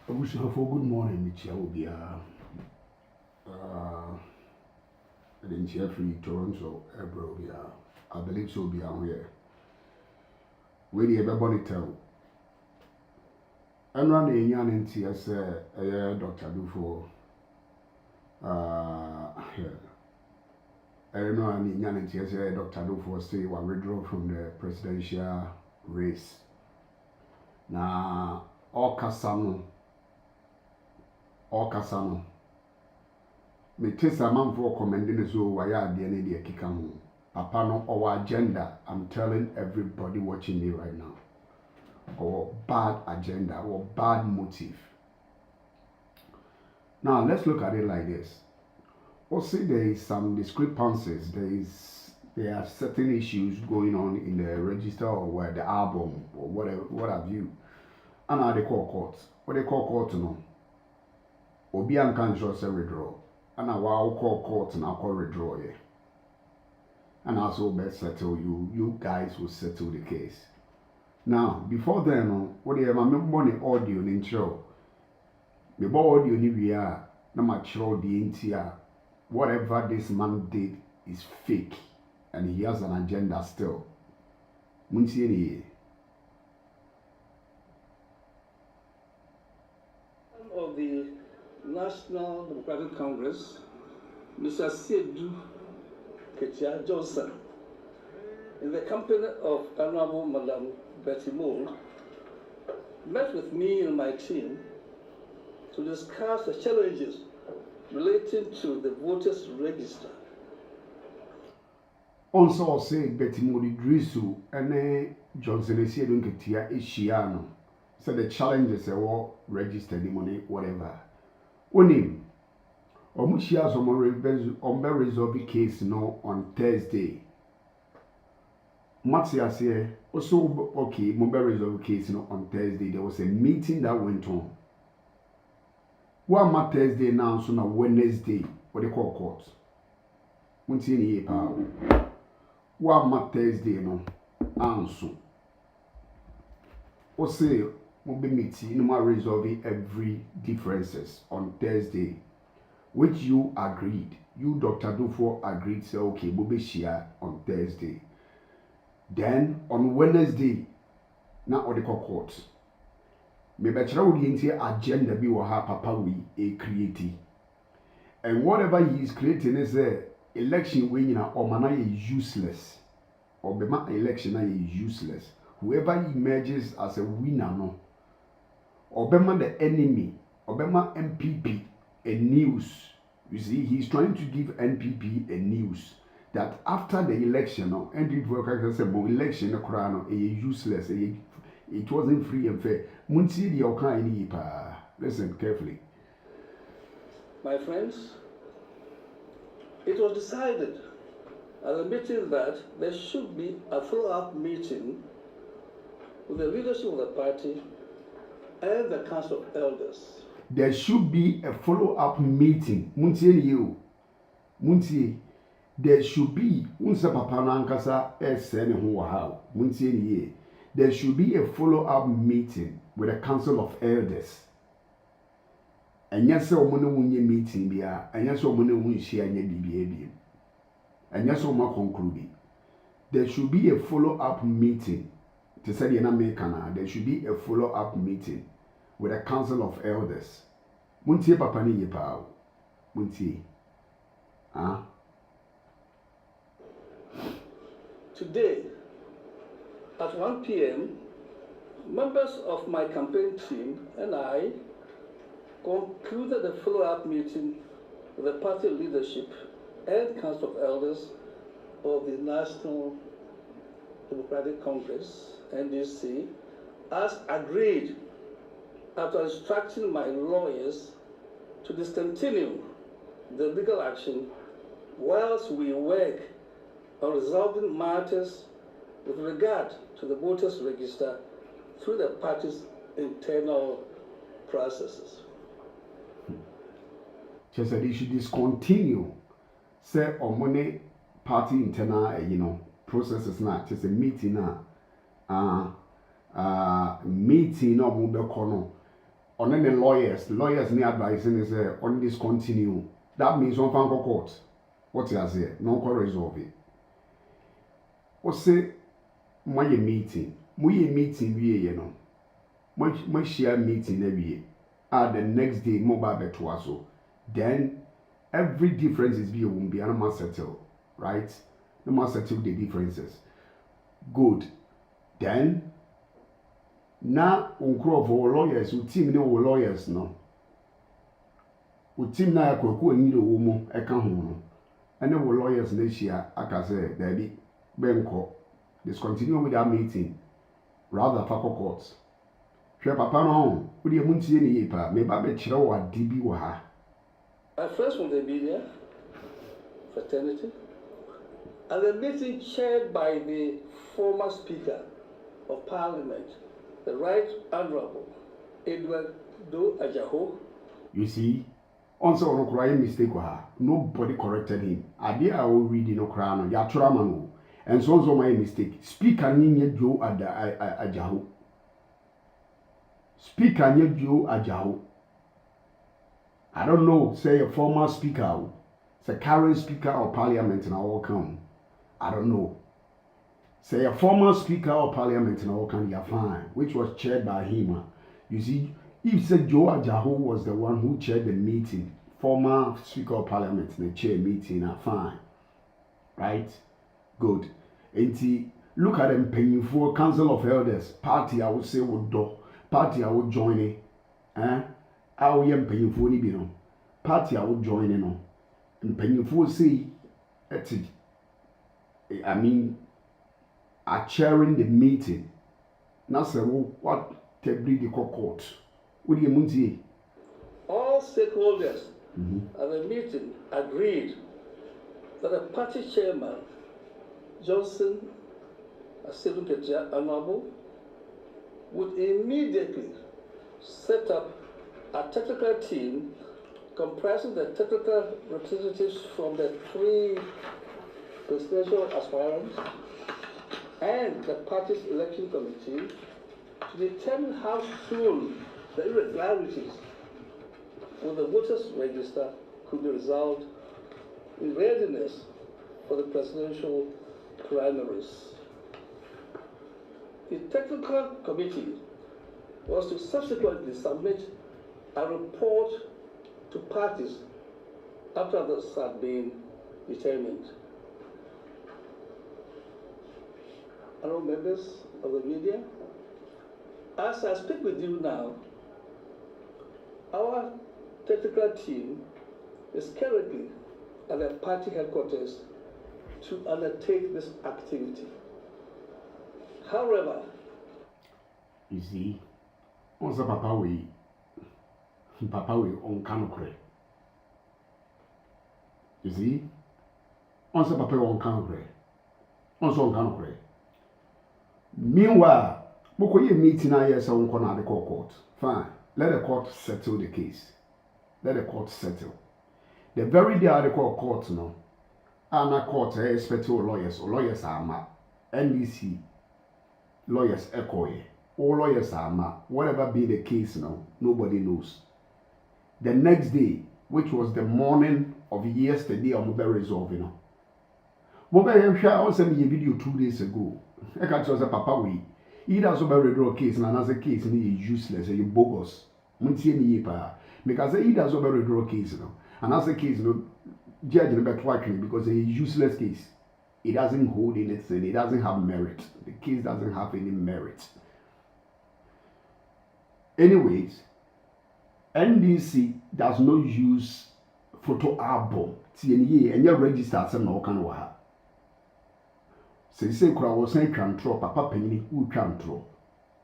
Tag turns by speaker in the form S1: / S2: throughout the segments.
S1: For good morning, Michia will be in Jeffrey, Toronto, Ebro, I believe so be out here. Where the everybody tell. And run a young in TS, Dr. Duffour'S. I don't know any young in TS, Dr. Duffour'S say one withdraw from the presidential race. Now, all Casano. Me test a man for commending so why are the any kika ho. Papa no our agenda. I'm telling everybody watching me right now. Or bad agenda or bad motive. Now let's look at it like this. We'll see there is some discrepancies. There are certain issues going on in the register or where the album or whatever what have you. And now they call court. What they call court no. Obi anka nso say withdraw. And I will call court and I'll call withdraw ye. And also best settle you guys will settle the case. Now, before then, what do you have money audio in show? The audio we are no much the NTR. Whatever this man did is fake and he has an agenda still. Munsi
S2: of the National Democratic Congress, Mr. Sedu Ketia Johnson, in the company of Honorable Madam Betty Moore, met with me and my team to discuss the challenges relating to the voters' register.
S1: Also, say Betty Moore Drisu and Johnson Sedu Ketia Ishiano. So the challenges are all registered money, whatever. Onim, Omushia Zomo resolve the case no on Thursday. Matsia say also okay, Mumbai resolve the case no on Thursday. There was a meeting that went on. One month Thursday now, so now Wednesday, what they call court. Munti ni pa. One month Thursday no, answer. O say we'll be meeting, no more resolving every differences on Thursday, which you agreed. You, Dr. Duffour'S, agreed, say, okay, we'll be share on Thursday. Then, on Wednesday, now on the court, maybe try to agenda be what Papa we creating. And whatever he is creating is a election winning or man is useless. Or be my election is useless. Whoever emerges as a winner, no. Obama the enemy, Obama MPP, a news. You see, he's trying to give NPP a news that after the election, NPP said, election, useless, it wasn't free and fair. Munsi the Okaini pa. Listen carefully.
S2: My friends, it was decided at the meeting that there should be a follow-up meeting with the leadership of the party and the Council of Elders.
S1: There should be a follow-up meeting. Muntie you. Muntie. There should be. Unsa papa nankasa esene ho how. Muntie ye. There should be a follow-up meeting with the Council of Elders. Enya se omo ne wunye meeting bia. Enya se omo ne wunhia anya bibia bi. Enya se omo conclude. There should be a follow-up meeting. To say there should be a follow-up meeting with a Council of Elders. Muntie papa ni yepa. Muntie.
S2: Today, at 1 p.m., members of my campaign team and I concluded a follow-up meeting with the party leadership and Council of Elders of the National Democratic Congress, NDC, as agreed after instructing my lawyers to discontinue the legal action whilst we work on resolving matters with regard to the voters' register through the party's internal processes.
S1: She said they should discontinue, say, on money party internal, processes now. Just a meeting now. Meeting no mube kono on the lawyers need advising is on this continue. That means on fan court. What you say? No can resolve it. What say? My meeting. We meeting we no. My share meeting every year. The next day mobile betwazo. Then every difference is be won't be and must settle, right? No must settle the differences. Good. Then now uncrow for lawyers who team no lawyers no. Who team na yakoko ni do womo eka ho no. And then lawyers next year aka say Debbie benko discontinue with that meeting rather for courts. Hwe papa no wo de muntie ni yipa me ba be kire wa dibi wa ha.
S2: My friends from the media fraternity, and the meeting chaired by the former Speaker of Parliament, the Right Honourable Edward Do Ajaho.
S1: You see, also on crying mistake wa nobody corrected him. Idea I will read no cry no ya trauma and so my mistake. Speaker nye Joe Ajaho. Speaker nye Joe Ajaho. I don't know, say a former speaker, say current speaker of parliament in our come. I don't know. Say a former speaker of parliament in our come, you're fine, which was chaired by him. You see, if say Joe Ajaho was the one who chaired the meeting, former speaker of parliament in the chair meeting, fine. Right? Good. And look at them paying for council of elders, party I would say would do, party I would join it. How young painful ni be no party I would join no painful say I mean are chairing the meeting na say what tebri the court what do you muntie
S2: all stakeholders at the meeting agreed that the party chairman Johnson Assistant Honorable would immediately set up a technical team comprising the technical representatives from the 3 presidential aspirants and the party's election committee to determine how soon the irregularities with the voters register could be resolved in readiness for the presidential primaries. The technical committee was to subsequently submit a report to parties after this had been determined. Honourable members of the media, as I speak with you now, our technical team is currently at the party headquarters to undertake this activity. However,
S1: you see, also Papa we on canocre. You see, also Papa on canocre. Also on canocre. Meanwhile, Mokoye meeting I yes on corner the court. Fine. Let the court settle the case. Let the court settle. The very day I call court no. Ana court expect lawyers are ma. NDC lawyers echoye. All lawyers are ma. Whatever be the case now, nobody knows. The next day, which was the morning of yesterday, I'm very resolving. Mobile share also me a video 2 days ago. I can't say Papa we. Either also very withdraw case and another case is useless, you bogus. Muntie me pa. Because either also very withdraw case no. Another case no judge no better because it's a useless case. It doesn't hold anything. It doesn't have merit. The case doesn't have any merit. Anyways, NDC does not use photo album. TNA and your register some no can wa. Say kura was saying control papa penny who control.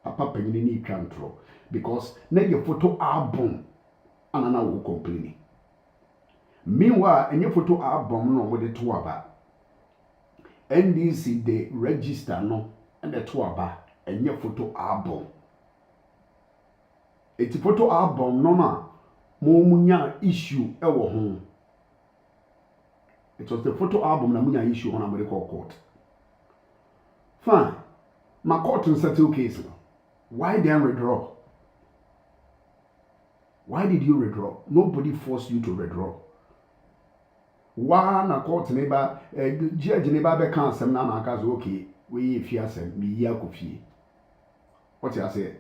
S1: Papa penny need control because na your photo album and na will complain. Meanwhile, and your photo album no with the two about. NDC they register no and the two about and your photo album. It's a photo album no ma mo munya issue ewo ho. It was the photo album na munya issue on American court. Fine. My court and settle case. Why then withdraw? Why did you withdraw? Nobody forced you to withdraw. One a court neighbor, judge neighbor become some na okay, we if you say me ya kofi. What you say?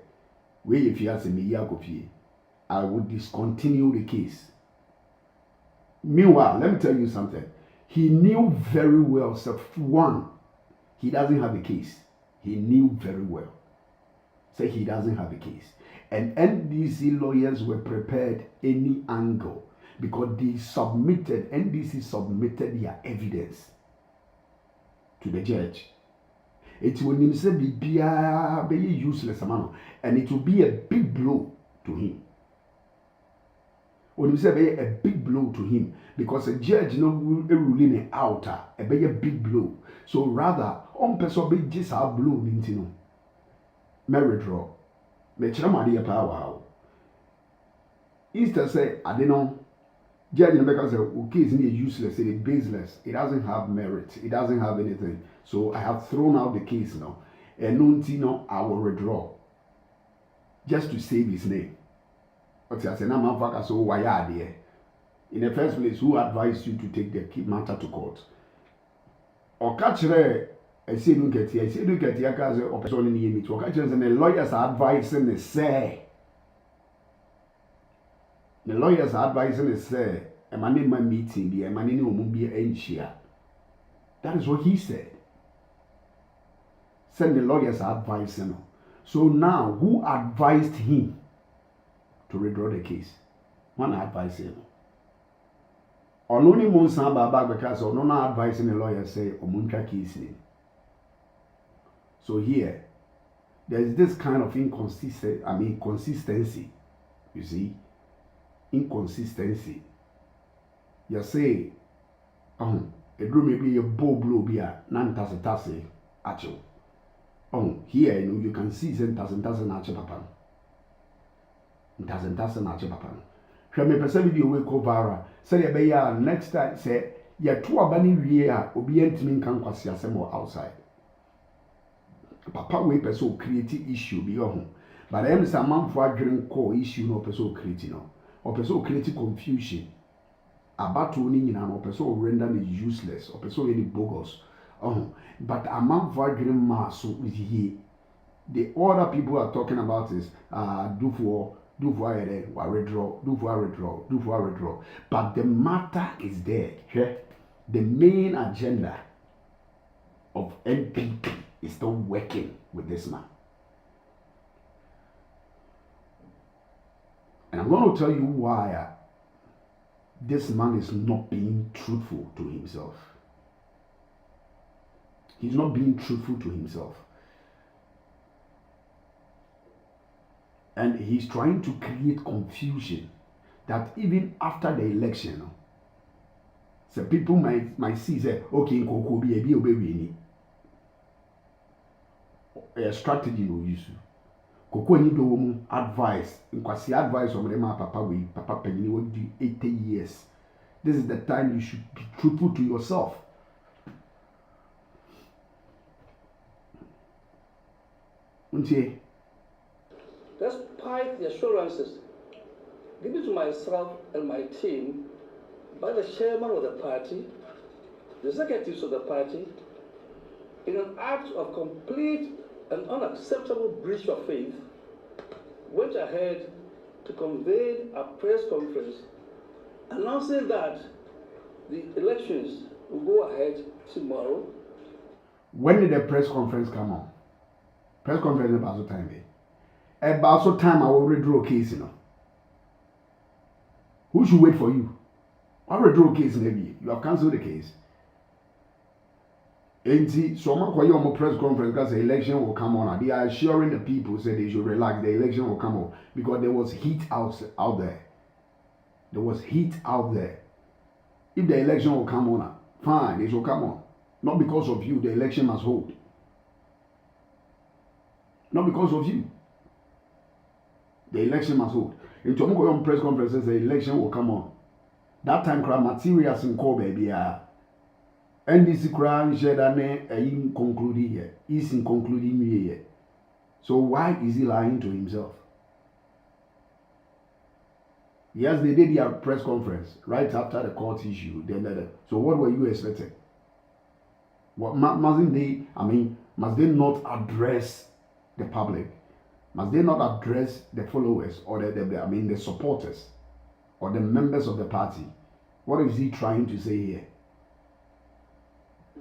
S1: We if you say me ya kofi, I would discontinue the case. Meanwhile, let me tell you something. He knew very well, so one, he doesn't have a case. He knew very well. Say he doesn't have a case. And NDC lawyers were prepared any angle because NDC submitted their evidence to the judge. It will be useless, and it will be a big blow to him. When you say a big blow to him, because a judge no ruling it out, a big blow. So rather, on person be just a blow into no. Marriage draw. Me chama power. Instead say I don't know. Judge in the say okay, it's useless, it's baseless, it doesn't have merit, it doesn't have anything. So I have thrown out the case now. And no, I will withdraw. Just to save his name. But I say, now so why are there? In the first place, who advised you to take the matter to court? Or catch her, I say, look at here, because or person in the image. Or catch her, and the lawyers are advising the say. The lawyers are advising the say, a man in my meeting, be a man in whom be a share. That is what he said. Said the lawyers are advising. So now, who advised him to withdraw the case? One advice him. Or no one monsa back because or no advising the lawyer say omunka case. So here, there is this kind of consistency. You see, inconsistency. You say, a dream may be a bow blow beer, non-tasse actual. Here you can see some tassen actual papa. Tassen actual papa. Shall me perceive video will go viral. Say a bear next time say, ya two abani year, obedient mean can quasi assemble outside. Papa we person create issue beyond home. But I am some man for drink call issue no person creating no. Or person create confusion. About owning in an person render it useless or person any bogus. But a man for drink mass so is here. The other people are talking about is Duffour'S, withdraw. But the matter is there. The main agenda of NPP is still working with this man. And I'm going to tell you why this man is not being truthful to himself. He's not being truthful to himself. And he's trying to create confusion that even after the election, so people might see, say, okay, Koko be a strategy no use. Koko ni do advice, nkwasi advice on them papa penny what do 80 years. This is the time you should be truthful to yourself.
S2: Despite the assurances given to myself and my team by the chairman of the party, the executives of the party, in an act of complete and unacceptable breach of faith, went ahead to convene a press conference announcing that the elections will go ahead tomorrow.
S1: When did the press conference come on? Press conference about the time. About so time I will withdraw case, Who should wait for you? I will withdraw case maybe. You have cancelled the case. And see, so I'm going to press conference because the election will come on. They are assuring the people say they should relax. The election will come on because there was heat out there. There was heat out there. If the election will come on, fine, it will come on. Not because of you, the election must hold. Not because of you. The election must hold. If you go on press conferences, the election will come on. That time, materials in call baby. NDC crown shared in concluding here. Is in concluding here. So why is he lying to himself? Yes, they did their press conference right after the court issue. So what were you expecting? What mustn't they? I mean, must they not address the public? Must they not address the followers or the supporters or the members of the party? What is he trying to say here?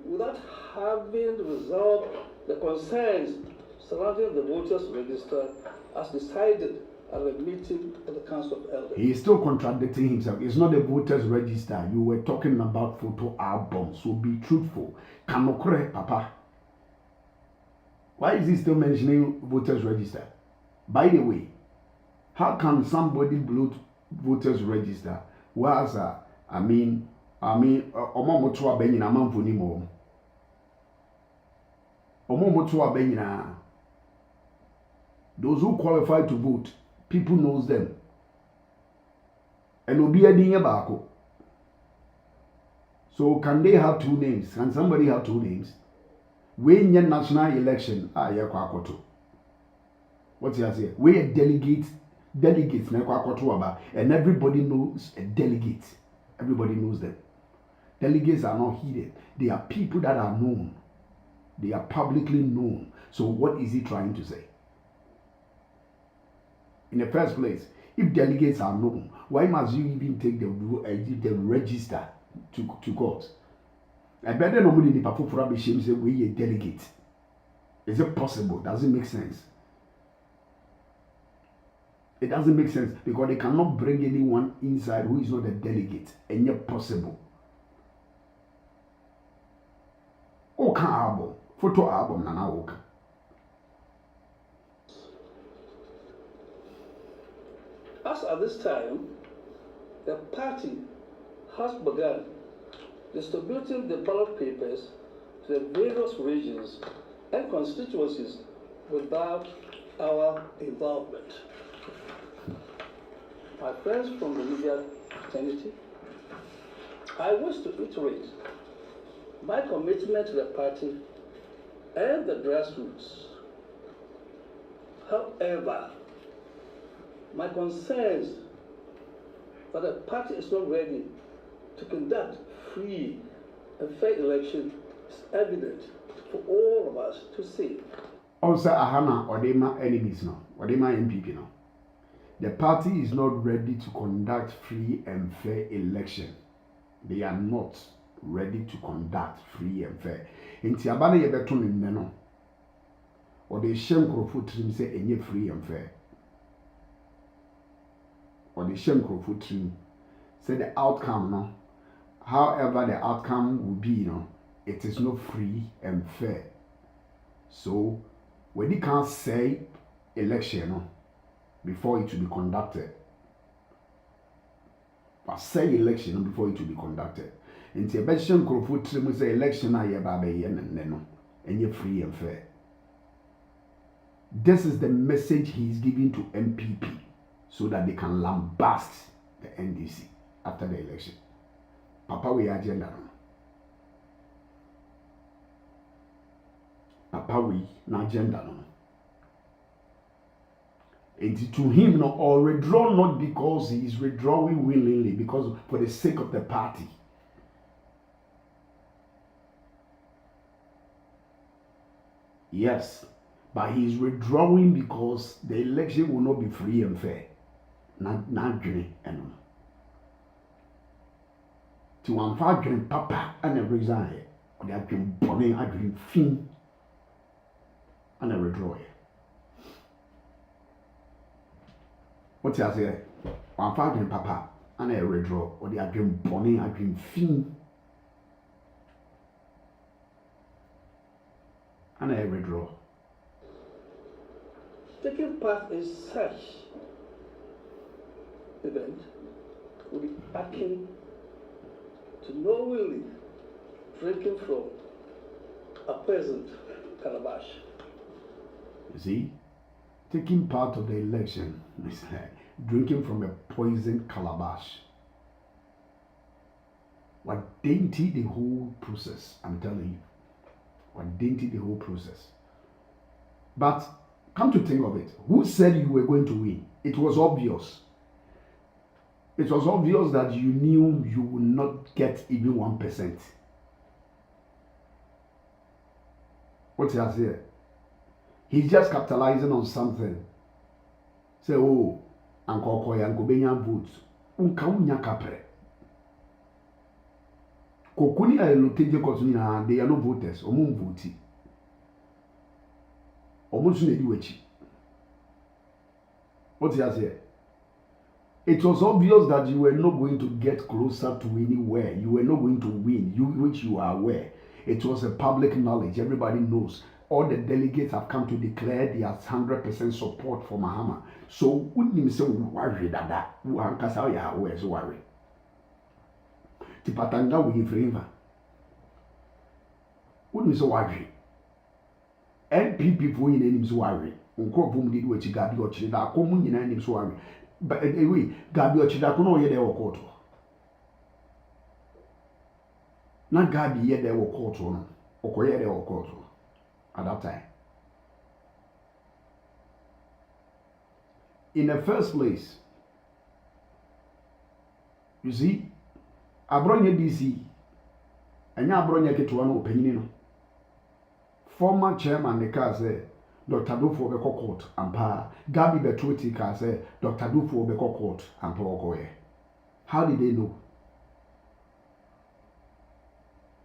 S2: Without having resolved the concerns surrounding the voters register as decided at the meeting of the Council of Elders.
S1: He is still contradicting himself. It's not the voters register. You were talking about photo album. So be truthful. Kanokore, Papa. Why is he still mentioning voters register? By the way, how can somebody bloat voters register? Whereas, omomoto abenyina manfoni mo. Omomoto abenyina. Those who qualify to vote, people knows them. And obi adinye baako. So can they have two names? Can somebody have two names? When your national election, yakwakoto. What's he say? We a delegates na yakwakoto aba, and everybody knows a delegate. Everybody knows them. Delegates are not hidden. They are people that are known. They are publicly known. So what is he trying to say? In the first place, if delegates are known, why must you even take the register to court? I better nobody in the papu for be shame say we a delegate. Is it possible? Does it make sense? It doesn't make sense because they cannot bring anyone inside who is not a delegate, and yet possible. Oka album, photo album, nana oka.
S2: As at this time, the party has begun distributing the ballot papers to the various regions and constituencies without our involvement. My friends from the media fraternity, I wish to reiterate my commitment to the party and the grassroots. However, my concerns that the party is not ready to conduct free and fair election is evident for all of us to see.
S1: Also, Ahana Odema enemies now, Odema MPP now. The party is not ready to conduct free and fair election. They are not ready to conduct free and fair. Inti abana yebeto ne no. Or the shame crofo trim say enye free and fair. Or the shame crofo trim say the outcome no. However the outcome will be, it is not free and fair. So when you can't say election before it will be conducted, but say election before it will be conducted. And the election crofo trim say election aye ba be ye no enye free and fair. This is the message he is giving to MPP so that they can lambast the NDC after the election. Papa we agenda no. Papa we na agenda no. And to him no, or withdraw not because he is withdrawing willingly, because for the sake of the party. Yes, but he is withdrawing because the election will not be free and fair. Not dream and to unfagrin papa and a resign, or they have been burning a dream fin and a withdraw. What you say? Unfagrin papa and a withdraw, or they have been burning a dream fin and a withdraw.
S2: Taking part in such event will be akin to knowingly drinking from a poisoned calabash.
S1: You see, taking part of the election is like drinking from a poisoned calabash. What dainty the whole process, I'm telling you. What dainty the whole process. But come to think of it, who said you were going to win? It was obvious. It was obvious that you knew you would not get even 1%. What he has here? He's just capitalizing on something. Say, oh, Uncle Koya, Uncle Benyan votes. Unkaunya kapre. Kokuni a loteje kotuni they are not voters. Omun voti. Omun sunedi wechi. What he has here? It was obvious that you were not going to get closer to anywhere. You were not going to win, which you are aware. It was a public knowledge. Everybody knows. All the delegates have come to declare their 100% support for Mahama. So, wouldn't say worry that Wankasa ya aware so worry. Tipatanga we favor. Wouldn't say worry. NPP for in any worry. Unko boom did what you got your chida, common in any worry. But anyway, Gabi Ochida no ye de wokoto. Na Gabi ye de wokoto no. Okoye de wokoto at that time. In the first place, you see, Abronya DC, and Abronya Ketuano opinion. Former chairman the car said, Dr. Duffour'S be court and pa Gabi Betwiti car say Dr. Duffour'S be court and pa. How did they know?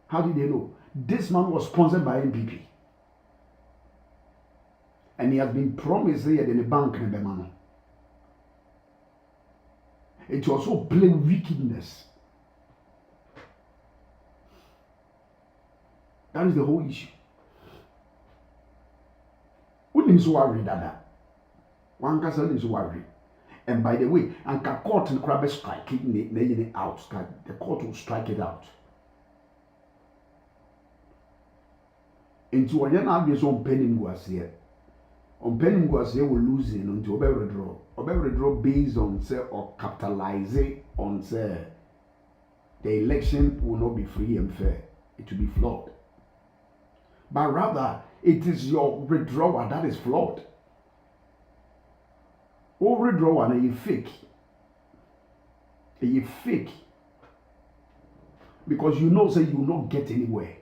S1: How did they know? This man was sponsored by NPP. And he has been promised here in the bank in the man. It was so plain wickedness. That is the whole issue. Wouldn't so worry that one person is worried. And by the way, and court and crab strike it out. The court will strike it out. Into one obvious on penning was here. On penning was here will lose in until withdraw. Or withdraw based on say or capitalize on say the election will not be free and fair. It will be flawed. But rather it is your withdrawal that is flawed. Or withdrawal and you fake. You fake. Because you know say you will not get anywhere.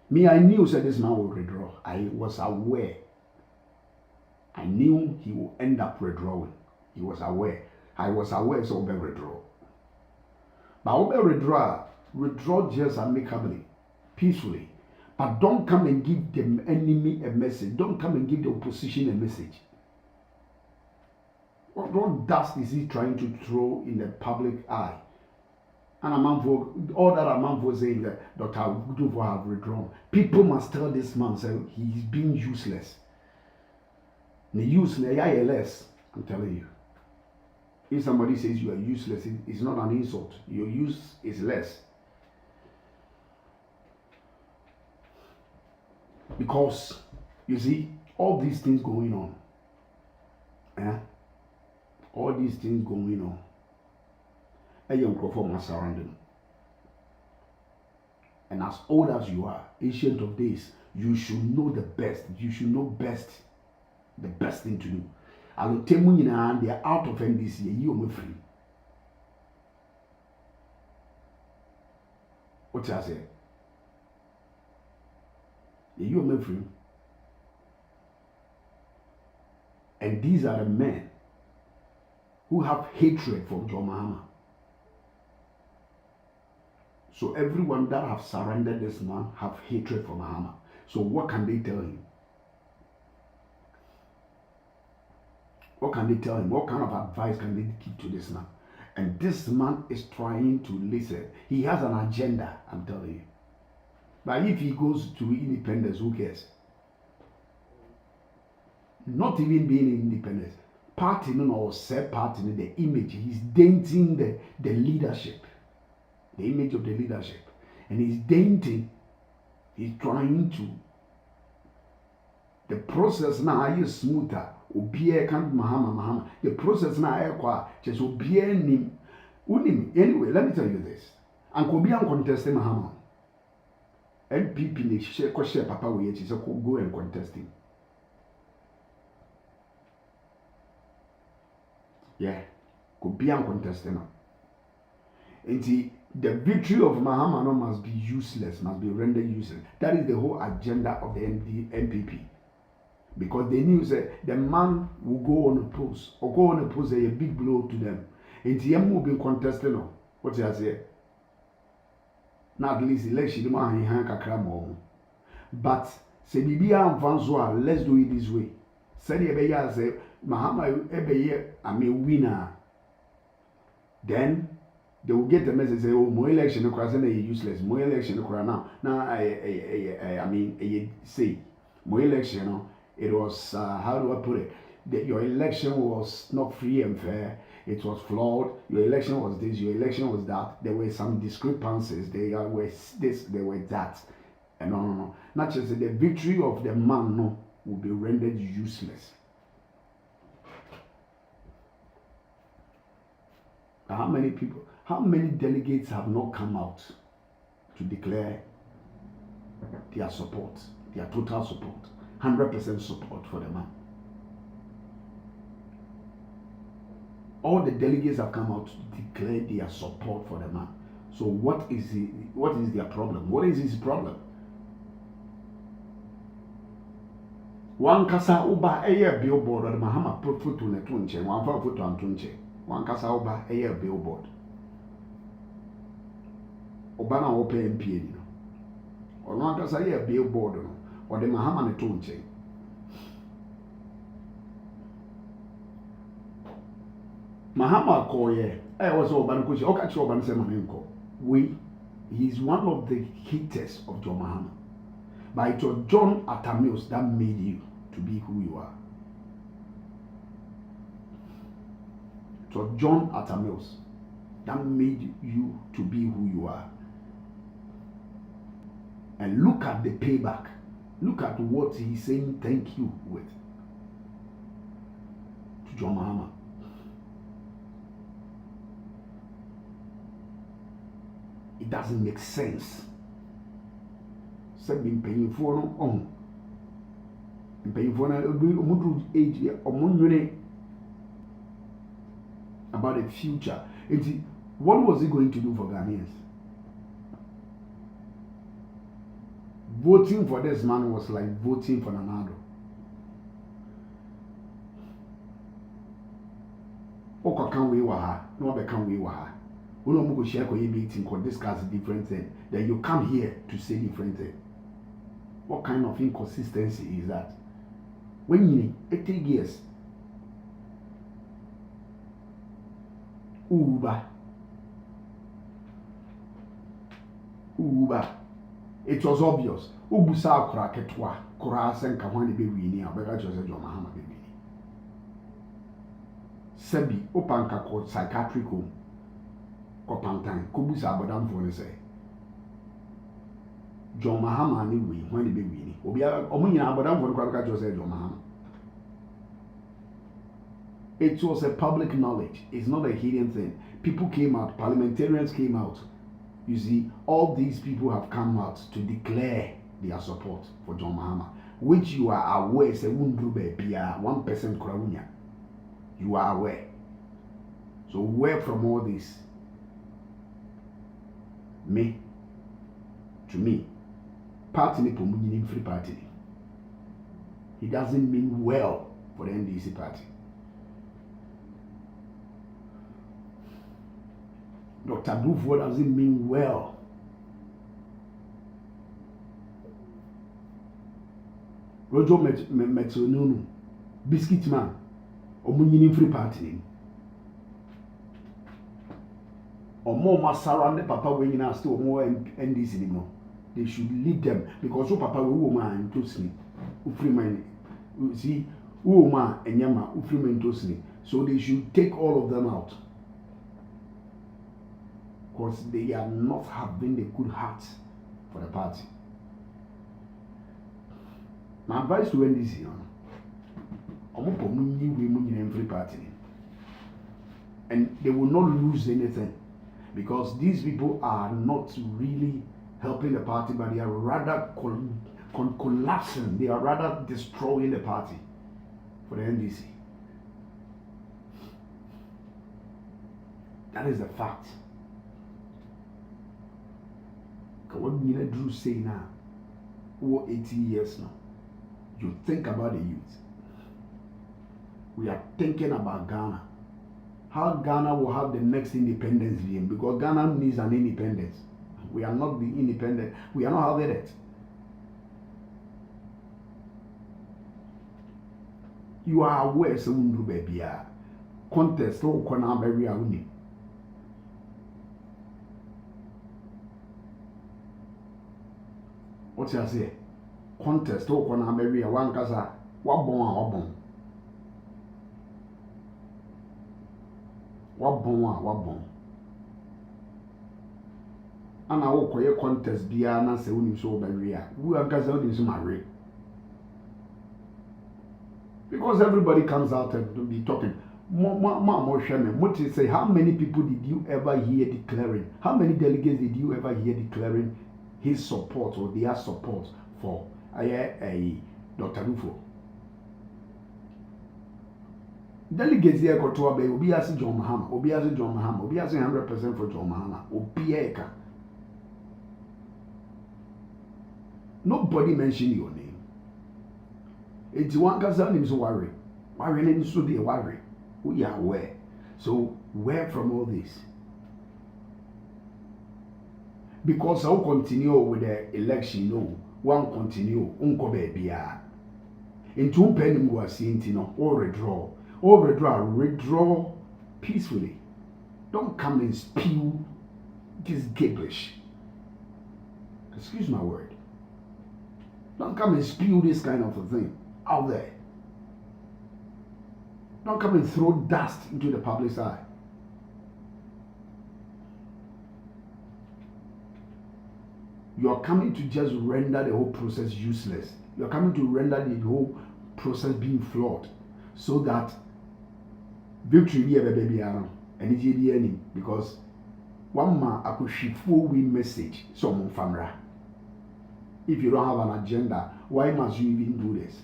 S1: Me, I knew say this man will withdraw. I was aware. I knew he will end up withdrawing. He was aware. I was aware so Obe withdraw. But Obe withdraw just amicably, peacefully. But don't come and give the enemy a message. Don't come and give the opposition a message. What dust is he trying to throw in the public eye? And all that amount for saying that Dr. Duffour'S have withdrawn. People must tell this man say he's being useless. The useless, I'm telling you. If somebody says you are useless, it's not an insult. Your use is less. Because, you see, all these things going on. All these things going on. A young crowd must surround them. And as old as you are, ancient of days, you should know the best. You should know the best thing to do. I will tell you now, they are out of NDC. You are free. What I say? You are free. And these are the men who have hatred for John Mahama. So everyone that have surrendered this man have hatred for Mahama. So what can they tell him? What can they tell him? What kind of advice can they give to this man? And this man is trying to listen. He has an agenda, I'm telling you. But if he goes to independence, who cares? Not even being independent. Party, or set party, the image. He's denting the leadership. The image of the leadership. And he's denting. He's trying to. The process now is smoother. Obie can't Mahama. The process now just obie nim. Anyway, let me tell you this. And Kobe contesting Mahama. NPP ne share papa we say go and contest him. Yeah. Could be uncontested. And the victory of Mahama no must be useless, must be rendered useless. That is the whole agenda of the NPP. Because they knew that the man will go on a post, or go on a post a big blow to them. And the M will be contested. What I say? Not at least election, man, he hang a cram. But say, Bibia and let's do it this way. Said Ebeya say, Mahama Ebeye, I'm a winner. Then they will get the message say, oh, my election is useless. My election is now. Now I mean, say, my election, it was, how do I put it? That your election was not free and fair. It was flawed. Your election was this, your election was that. There were some discrepancies. There were this, there were that. And no. Not just the victory of the man, no, will be rendered useless. How many people, how many delegates have not come out to declare their support, their total support, 100% support for the man? All the delegates have come out to declare their support for the man. So what is their problem? What is his problem? One kasa uba eye billboard or the Mahama put foot on a tunche, one foot on tunche. One kasa uba eye billboard. Obana open MP, or one kasa eye billboard or the Mahama tunche. Mahama koye, I was Oban Kushi, Okachi Oban Semanenko. He's one of the haters of John Mahama. But it was John Attamills that made you to be who you are. It was John Attamills that made you to be who you are. And look at the payback. Look at what he's saying thank you with to John Mahama. It doesn't make sense. Being painful on painful age or about the future. What was he going to do for Ghanaians? Voting for this man was like voting for Nanado. Oko can we waha, no be can we waha. We don't go share meeting or discuss different things. Then you come here to say different things. What kind of inconsistency is that? When you need 3 years, Uba, it was obvious. Ubusa kraketwa, kurasen kawani be wini, abega Jose John Mahama be wini. Sebi, opanka ko psychiatric home, ko pantan, kubusa abadam for say. John Mahama anyway, when the baby Obia Omunya Abadam for Kwaka Jose John Mahama. It was a public knowledge, it's not a hidden thing. People came out, parliamentarians came out. You see, all these people have come out to declare their support for John Mahama, which you are aware is a 1% Krawunya. You are aware. So where from all this? To me, party ni pomunyi free party. It doesn't mean well for the NDC party. Dr. Duffour'S doesn't mean well. Rojo Metonunu, Biscuit Man, Omunyi free party. Or more Masara and the Papa when you still more NDC anymore. They should leave them because Papa will man to sleep. Ufriman, see, Uma and Yama, Ufriman to sleep. So they should take all of them out. Because they are not having the good heart for the party. My advice to NDC, free party. And they will not lose anything. Because these people are not really helping the party, but they are rather collapsing. They are rather destroying the party for the NDC. That is the fact. What you do say now, over 80 years now, you think about the youth. We are thinking about Ghana. How Ghana will have the next independence game, because Ghana needs an independence. We are not the independent. We are not having it. You are aware, so we do baby. Contest or corner very awuni. What you say? Contest or corner very one kasa. Wabon. And I will call contest bia na se unim so very a. We are kasa unim so marry. Because everybody comes out and be talking. Say, how many people did you ever hear declaring? How many delegates did you ever hear declaring his support or their support for Dr. Duffour? Delegates here got to obey. Obi as John Mahama. Obi as 100% for John Mahama. Obi eka. Nobody mentioned your name. It's one kasa name so worry. Worry name so dey worry. We are aware. So where from all this? Because I'll continue with the election, one continue, unko baby. Into penny was seen, or withdraw peacefully. Don't come and spew this gibberish. Excuse my word. Don't come and spew this kind of a thing out there. Don't come and throw dust into the public's eye. You are coming to just render the whole process useless. You are coming to render the whole process being flawed, so that victory be a baby around and it's any because one man I could shift full win message some famra. If you don't have an agenda, why must you even do this?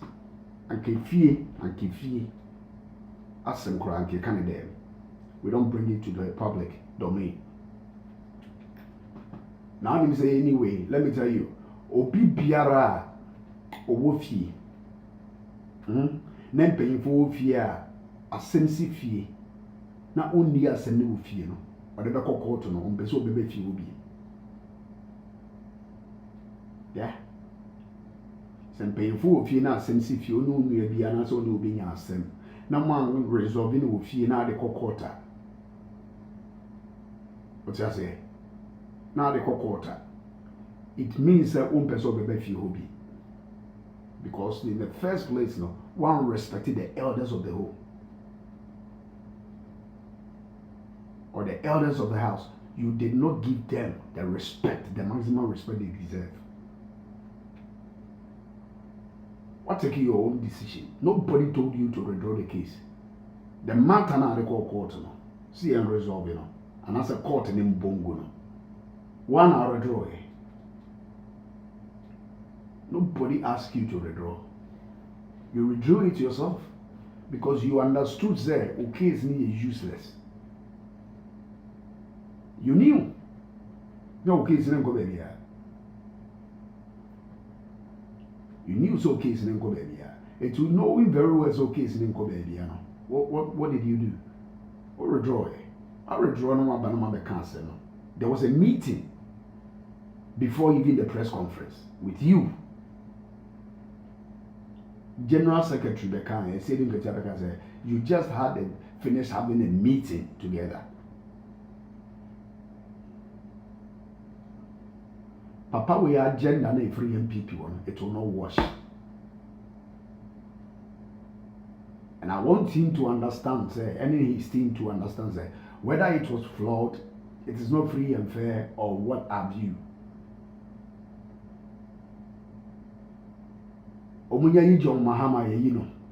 S1: And keep fear. Ask crank Canada. We don't bring it to the public domain. Now let me say anyway, let me tell you, Obi biara owo fie. Na mpanyinfo fie a asemsi fie. Na onni asem ne wo fie no. Ode be kokko no, mpese obebe fie obi. Yeah. Se mpanyinfo fie na asemsi fie onu nua bia na so onu obi nya asem. Na man resolve ni wo fie na de kokota. What you say? Na de kokota. It means that one person will be fie hobby. Because in the first place, no, one respected the elders of the home. Or the elders of the house. You did not give them the respect, the maximum respect they deserve. What take your own decision? Nobody told you to withdraw the case. The matter now they call court no. See and resolve you know. And as a court in Bongo no. One hour withdraw. Nobody asked you to withdraw. You withdrew it yourself because you understood there the case is useless. You knew. No case didn't go baby. You knew so case didn't go baby. And you knowing very well so case didn't go baby. What did you do? Or withdraw it? I withdraw no one cancel. There was a meeting before even the press conference with you. General Secretary Bekan said you just had finished having a meeting together. Papa, we are agenda na free MPP one. It will not wash. And I want him to understand, and his team to understand, whether it was flawed, it is not free and fair, or what have you. Omunya John Mahama,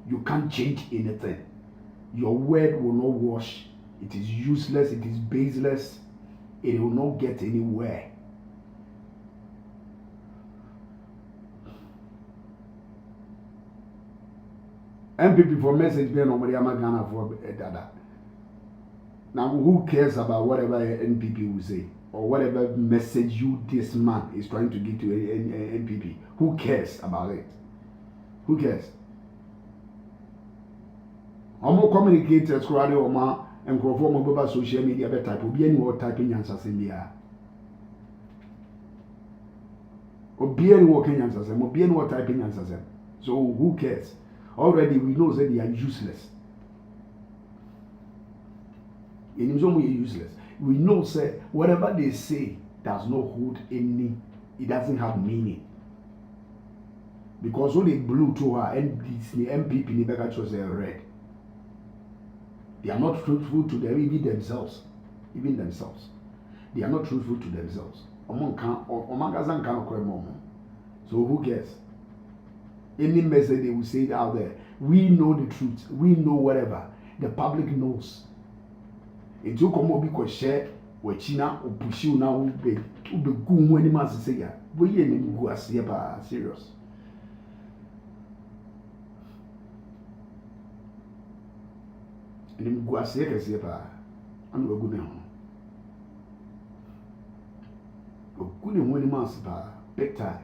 S1: you can't change anything. Your word will not wash. It is useless. It is baseless. It will not get anywhere. MPP for message being nobody Ghana for dada. Now, who cares about whatever NPP will say or whatever message this man is trying to give to NPP? Who cares about it? Who cares? Omo communicators crowd oma and perform over social media better type. Obi any what typing answers in there. Obi any what can answers them. Obi any what typing answers them. So who cares? Already we know that they are useless. In some way useless. We know say whatever they say does not hold any. It doesn't have meaning. Because when they blew to her and the MPP in the chose red. They are not truthful to them, even themselves. Even themselves. They are not truthful to themselves. So who cares? Any message they will say out there, we know the truth. We know whatever. The public knows. It will come up share where China or push you now be good when you must say ya. We ain't go as serious. And go as I'm a good now. A good when you must big time.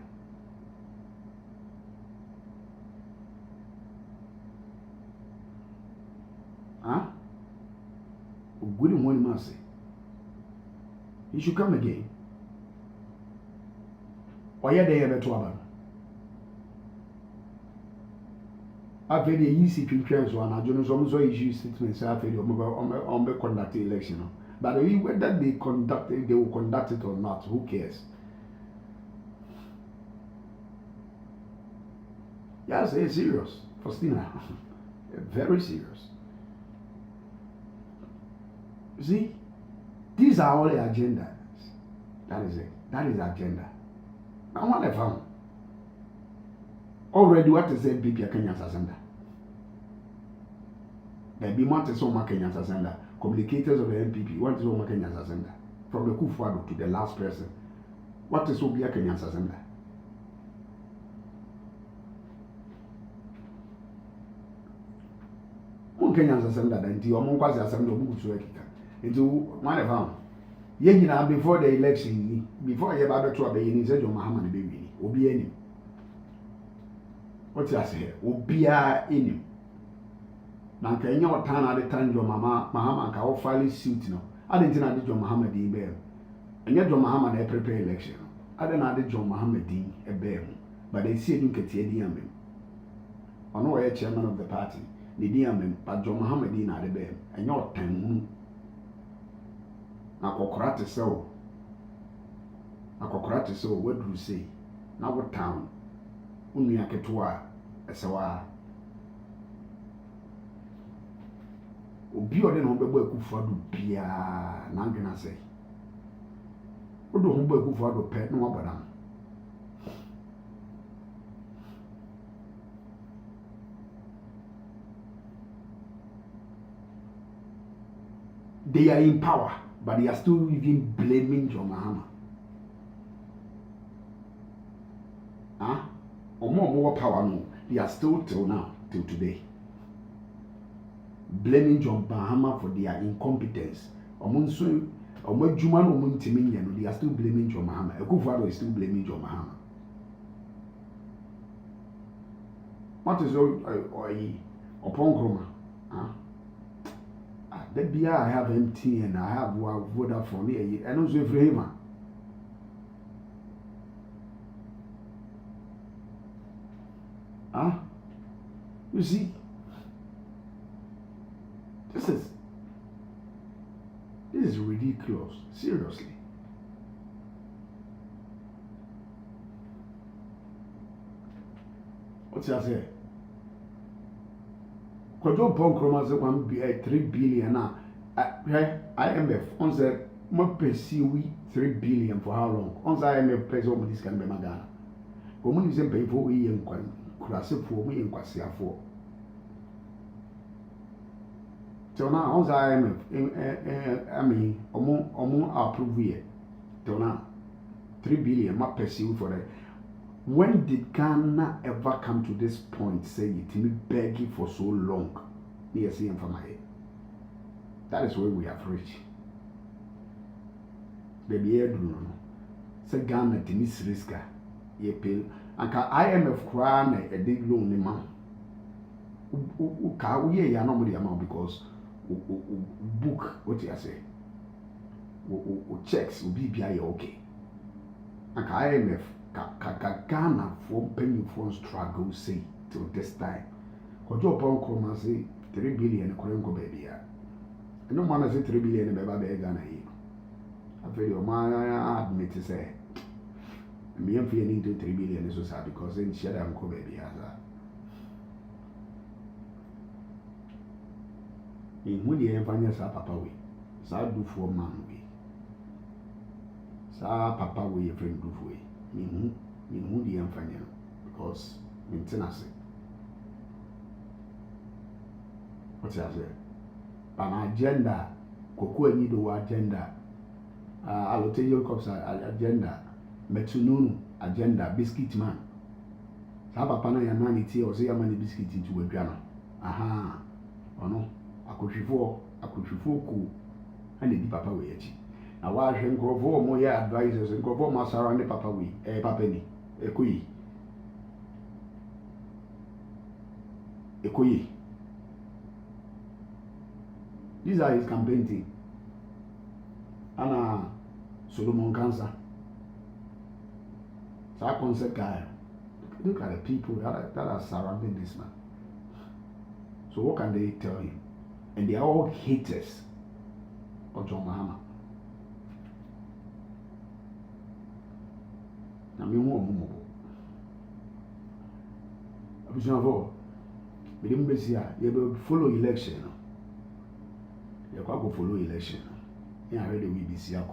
S1: Huh? A good when you must say. He should come again. Or yeah, they ever to about. I've had a easy pictures one. I don't know, so issue statements. I've had on the conduct the election. But whether they will conduct it or not, who cares? Yes, it's serious. Faustina. Very serious. You see, these are all the agendas. That is it. That is the agenda. Now what I found. Already what is NPP Kenya Sasanda? There be more to so Kenya Sasanda. Communicators of the NPP, what is so Kenya Sasanda? From the Kufuado to the last person. What is so Kenya Sasanda? Kenya Sasanda, and the Omonquas Assembly of Musueka. Into one of them. Yena before the election, before you ever to obey, he said, Your Mahamman baby, Obi any. What you say? Obia in him. Now, can you turn at the time your mamma, Mahama, can file suit no? I didn't know that John Muhammad in bear. And yet, John Muhammad a prepare election. I don't know that John Muhammad in a bear. But they say you can see the Yamin. I know a chairman of the party, the Yamin, but John Muhammad in at the bear. And your time. Now, Cocorate so. Now, Cocorate so, what do you say? Now, what town? Only a ketua, a sawa. Obi ode no bebo Akufo-Addo bia na ngena say. Odo ho bebo Akufo-Addo pe no wabadam. They are in power, but they are still even blaming John Mahama. Huh? Or more power no. They are still till now, till today, blaming John Mahama for their incompetence. They are still blaming John Mahama. Akufo-Addo is still blaming John Mahama. What is all upon Kroma? Huh? That beer I have MTN, I have Vodafone, and also Frema. Huh? You see, this is ridiculous. Seriously. What's that say? Kwajo Ponkroma say 3 billion now. IMF on the more pursue 3 billion for how long? On the IMF pays over this can be Magana. Woman is pay for we and Kurase for me and Kwasia for. So now on the IMF, I mean, Omo approve here. So now 3 billion more pursue for that. When did Ghana ever come to this point, say it, me begging for so long? Near seeing from my head. That is where we have reached. Baby, you do know. Say Ghana Timis Riska, ye pay. Anka IMF kwan a big loan ni man. Ka we ya no money amount because book what you say. Checks will be okay. Anka IMF ka Ghana for penny for struggle say till this time. Kojo pon kroma say 3 billion korenko baby ya. No man say 3 billion beba be Ghana yi. After your man admit to say me am feeling to 3 billion so sad because then share am ko baby has in who the enfanya sa papa we sa Duffour'S man we sa papa we your friend Duffour'S me who the enfanya because maintenance what you say an agenda koko ani do agenda alotejo cops agenda metununu agenda biscuit man sa papa na ya nani tie o say ya man biscuit into wadwa no aha ono akotwifo ku ane di papa we yachi na wa hwe nkrofo mo ya advisors nkrofo ma sara ne papa we papa ni ekoyi these are his campaign team ana Solomon Cancer. So I concept guy. Look at the people that are surrounding this man. So what can they tell him? And they are all haters of John Mahama. I mean, more. We didn't be here. You will follow election. You go follow election. Yeah, already we be here.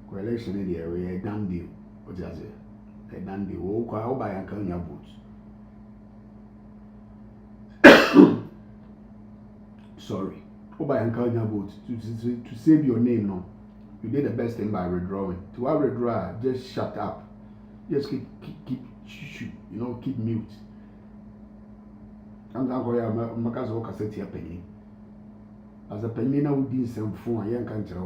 S1: Election in the area, a done deal. What does it? A done deal. Oh, buy a can your votes. Sorry. Oh, buy a can your votes to save your name. No, you did the best thing by withdrawing. To withdraw, just shut up. Just keep keep mute. I'm not going to make us walk a set here penny. As a penny now would be some phone, a young country.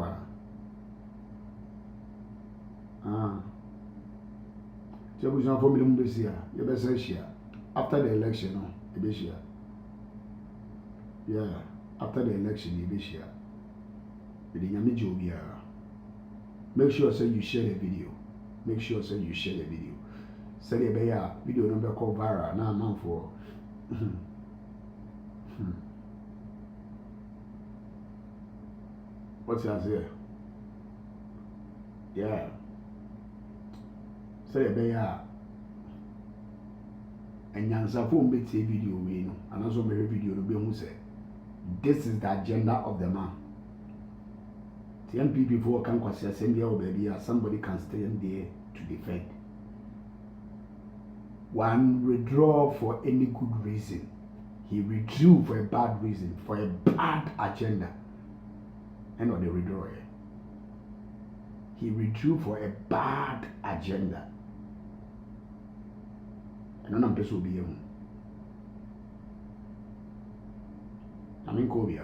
S1: Jebujan for me Mbesia, you better share. After the election, no, you be share. Yeah, after the election, you be share. You didn't need you be. Make sure say you share the video. Make sure say you share the video. Say the video number called viral. Now man for. What's that here? Yeah. Say a and Yansa phone be video we no and also my video no be who say this is the agenda of the man. The MP before can kwasi send there baby somebody can stand there to defend. One withdraw for any good reason. He withdrew for a bad reason, for a bad agenda. And what they withdraw here. He withdrew for a bad agenda. And none of this will be him. I mean, Kobe.